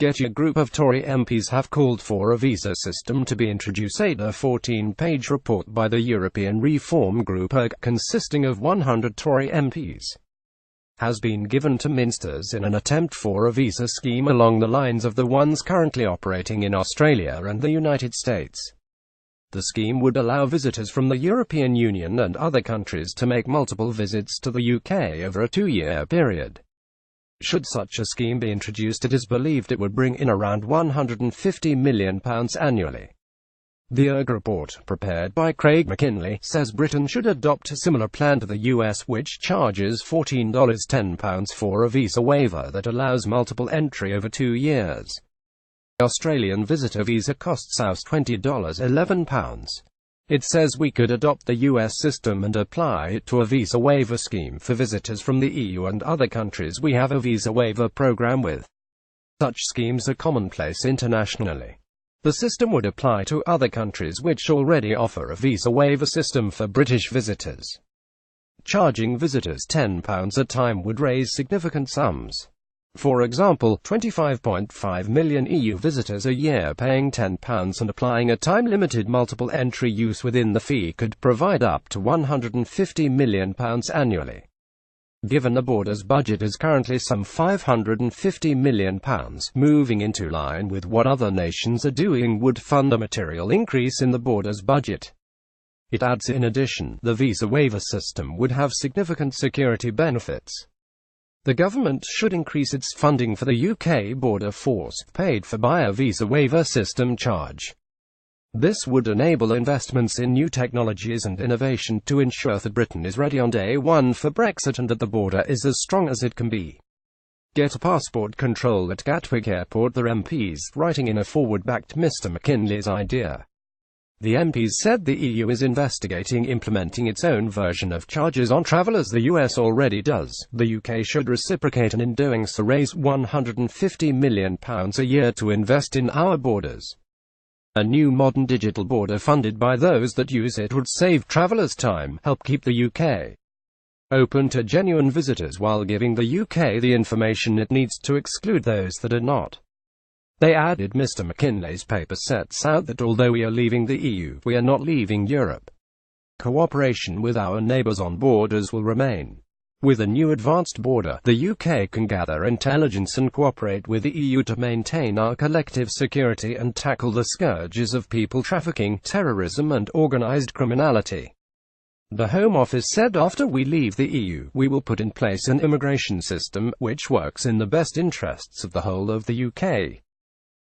GettyA group of Tory MPs have called for a visa system to be introduced. A 14-page report by the European Reform Group ERG, consisting of 100 Tory MPs, has been given to minsters in an attempt for a visa scheme along the lines of the ones currently operating in Australia and the United States. The scheme would allow visitors from the European Union and other countries to make multiple visits to the UK over a 2-year period. Should such a scheme be introduced, it is believed it would bring in around £150 million annually. The ERG report, prepared by Craig Mackinlay, says Britain should adopt a similar plan to the US, which charges £14.10 for a visa waiver that allows multiple entry over 2 years. The Australian visitor visa costs us $20.11. It says we could adopt the US system and apply it to a visa waiver scheme for visitors from the EU and other countries we have a visa waiver program with. Such schemes are commonplace internationally. The system would apply to other countries which already offer a visa waiver system for British visitors. Charging visitors £10 a time would raise significant sums. For example, 25.5 million EU visitors a year paying £10 and applying a time-limited multiple entry use within the fee could provide up to £150 million annually. Given the border's budget is currently some £550 million, moving into line with what other nations are doing would fund a material increase in the border's budget. It adds, in addition, the visa waiver system would have significant security benefits. The government should increase its funding for the UK border force, paid for by a visa waiver system charge. This would enable investments in new technologies and innovation to ensure that Britain is ready on day one for Brexit and that the border is as strong as it can be. Get a passport control at Gatwick Airport. The MPs, writing in a forward, backed Mr Mackinlay's idea. The MPs said the EU is investigating implementing its own version of charges on travel as the US already does. The UK should reciprocate and in doing so raise £150 million a year to invest in our borders. A new modern digital border funded by those that use it would save travellers time, help keep the UK open to genuine visitors while giving the UK the information it needs to exclude those that are not. They added, Mr Mackinlay's paper sets out that although we are leaving the EU, we are not leaving Europe. Cooperation with our neighbours on borders will remain. With a new advanced border, the UK can gather intelligence and cooperate with the EU to maintain our collective security and tackle the scourges of people trafficking, terrorism and organised criminality. The Home Office said after we leave the EU, we will put in place an immigration system which works in the best interests of the whole of the UK.